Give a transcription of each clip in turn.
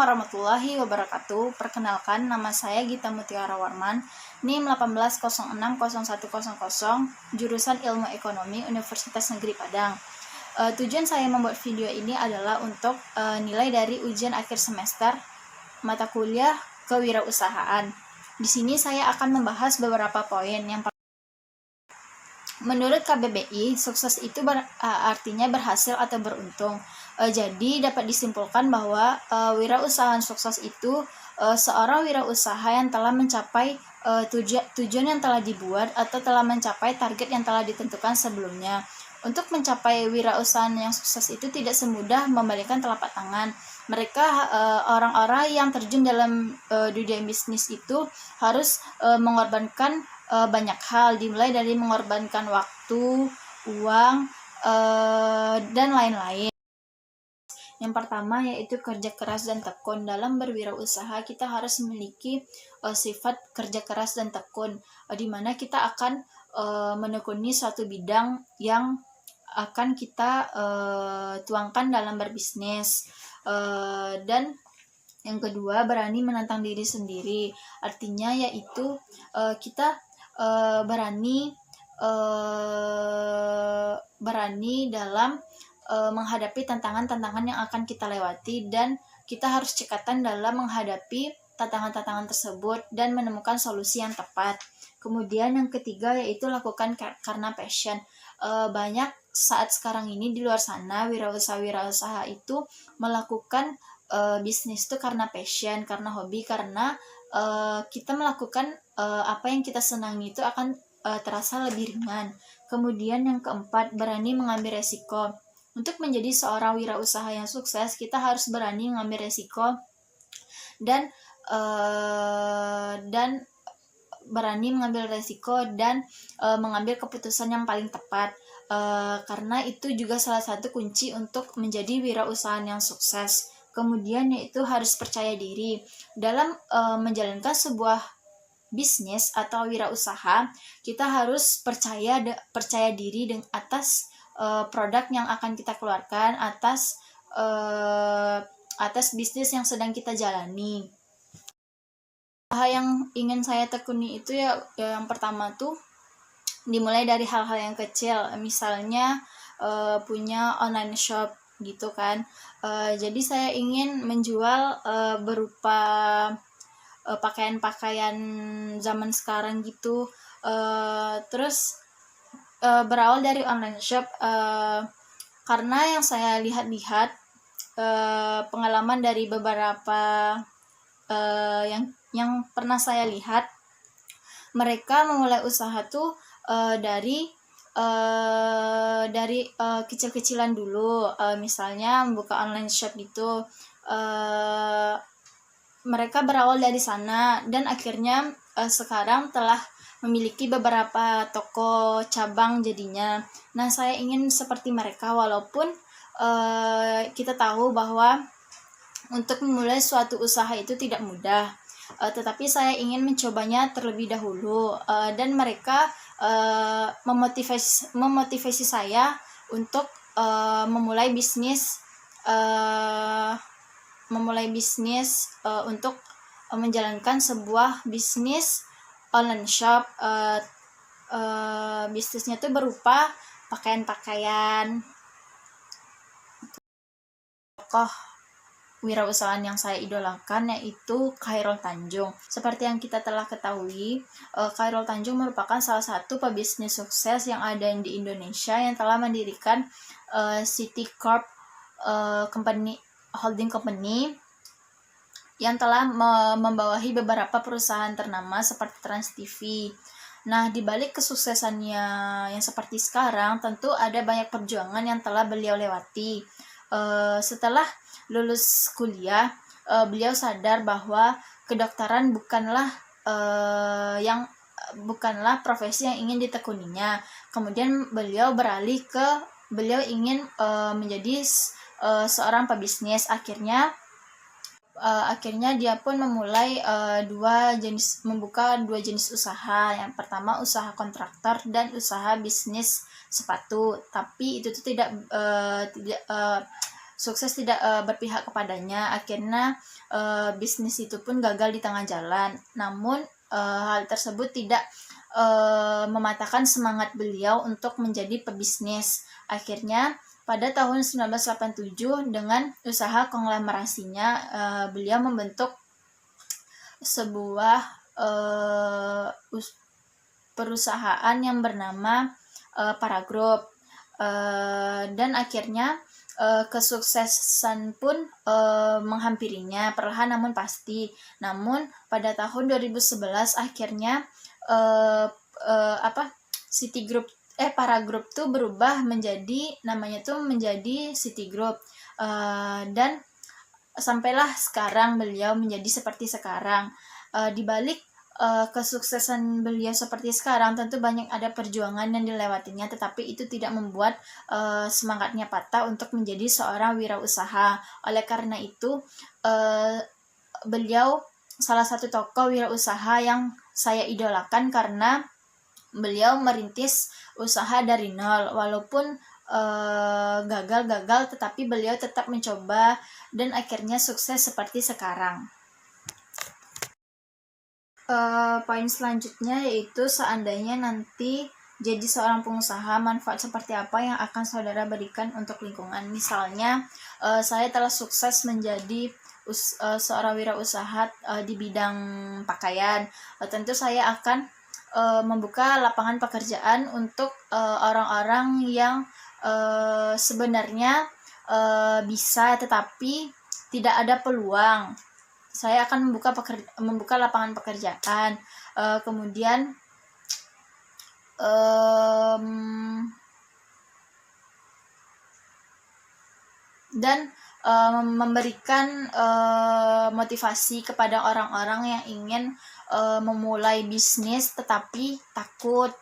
warahmatullahi wabarakatuh. Perkenalkan, nama saya Gita Mutiara Warman, NIM 18060100, jurusan Ilmu Ekonomi Universitas Negeri Padang. Tujuan saya membuat video ini adalah untuk nilai dari ujian akhir semester mata kuliah kewirausahaan. Di sini saya akan membahas beberapa poin. Yang menurut KBBI, sukses itu artinya berhasil atau beruntung. Jadi dapat disimpulkan bahwa wirausahaan sukses itu seorang wirausaha yang telah mencapai tujuan yang telah dibuat atau telah mencapai target yang telah ditentukan sebelumnya. Untuk mencapai wirausahaan yang sukses itu tidak semudah membalikkan telapak tangan. Mereka orang-orang yang terjun dalam dunia bisnis itu harus mengorbankan banyak hal, dimulai dari mengorbankan waktu, uang, dan lain-lain. Yang pertama yaitu kerja keras dan tekun. Dalam berwirausaha kita harus memiliki sifat kerja keras dan tekun, di mana kita akan menekuni suatu bidang yang akan kita tuangkan dalam berbisnis. Dan yang kedua, berani menantang diri sendiri. Artinya yaitu kita berani dalam menghadapi tantangan-tantangan yang akan kita lewati, dan kita harus cekatan dalam menghadapi tantangan-tantangan tersebut dan menemukan solusi yang tepat. Kemudian yang ketiga yaitu lakukan karena passion. Banyak saat sekarang ini di luar sana wirausaha itu melakukan bisnis itu karena passion, karena hobi, karena kita melakukan apa yang kita senangi itu akan terasa lebih ringan. Kemudian yang keempat, berani mengambil resiko. Untuk menjadi seorang wirausaha yang sukses, kita harus berani mengambil resiko dan berani mengambil resiko dan mengambil keputusan yang paling tepat, karena itu juga salah satu kunci untuk menjadi wirausahaan yang sukses. Kemudian yaitu harus percaya diri. Dalam menjalankan sebuah bisnis atau wirausaha, kita harus percaya diri dengan atas produk yang akan kita keluarkan, atas bisnis yang sedang kita jalani. Hal yang ingin saya tekuni itu ya yang pertama tuh dimulai dari hal-hal yang kecil, misalnya punya online shop gitu kan. Jadi saya ingin menjual berupa pakaian-pakaian zaman sekarang gitu. Terus berawal dari online shop karena yang saya lihat-lihat pengalaman dari beberapa yang pernah saya lihat, mereka memulai usaha tuh dari kecil-kecilan dulu, misalnya membuka online shop gitu. Mereka berawal dari sana dan akhirnya sekarang telah memiliki beberapa toko cabang jadinya. Nah, saya ingin seperti mereka, walaupun kita tahu bahwa untuk memulai suatu usaha itu tidak mudah, tetapi saya ingin mencobanya terlebih dahulu, dan mereka memotivasi saya untuk memulai bisnis untuk menjalankan sebuah bisnis online shop. Bisnisnya itu berupa pakaian-pakaian. Tokoh wirausahaan yang saya idolakan yaitu Khairul Tanjung. Seperti yang kita telah ketahui, Khairul Tanjung merupakan salah satu pebisnis sukses yang ada di Indonesia yang telah mendirikan City Corp holding company yang telah membawahi beberapa perusahaan ternama seperti Trans TV. Nah, di balik kesuksesannya yang seperti sekarang, tentu ada banyak perjuangan yang telah beliau lewati. Setelah lulus kuliah, beliau sadar bahwa kedokteran bukanlah profesi yang ingin ditekuninya. Kemudian beliau ingin menjadi seorang pebisnis. Akhirnya dia pun memulai membuka dua jenis usaha. Yang pertama usaha kontraktor dan usaha bisnis sepatu. Tapi itu tuh sukses tidak berpihak kepadanya. Akhirnya bisnis itu pun gagal di tengah jalan. Namun hal tersebut tidak mematahkan semangat beliau untuk menjadi pebisnis. Akhirnya pada tahun 1987 dengan usaha konglomerasinya beliau membentuk sebuah perusahaan yang bernama Paragroup, dan akhirnya kesuksesan pun menghampirinya perlahan namun pasti. Namun pada tahun 2011 akhirnya Citigroup Paragroup tuh berubah menjadi namanya tuh menjadi Citigroup, dan sampailah sekarang beliau menjadi seperti sekarang. Di balik kesuksesan beliau seperti sekarang tentu banyak ada perjuangan yang dilewatinya, tetapi itu tidak membuat semangatnya patah untuk menjadi seorang wirausaha. Oleh karena itu beliau salah satu tokoh wirausaha yang saya idolakan karena beliau merintis usaha dari nol, walaupun gagal tetapi beliau tetap mencoba dan akhirnya sukses seperti sekarang. Poin selanjutnya yaitu seandainya nanti jadi seorang pengusaha, manfaat seperti apa yang akan saudara berikan untuk lingkungan. Misalnya saya telah sukses menjadi seorang wirausaha di bidang pakaian, tentu saya akan membuka lapangan pekerjaan untuk orang-orang yang sebenarnya bisa tetapi tidak ada peluang. Saya akan membuka lapangan pekerjaan, kemudian dan memberikan motivasi kepada orang-orang yang ingin memulai bisnis tetapi takut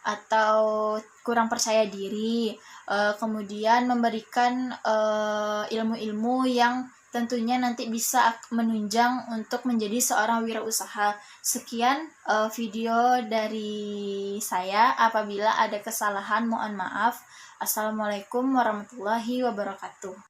atau kurang percaya diri, kemudian memberikan ilmu-ilmu yang tentunya nanti bisa menunjang untuk menjadi seorang wirausaha. Sekian video dari saya. Apabila ada kesalahan mohon maaf. Assalamualaikum warahmatullahi wabarakatuh.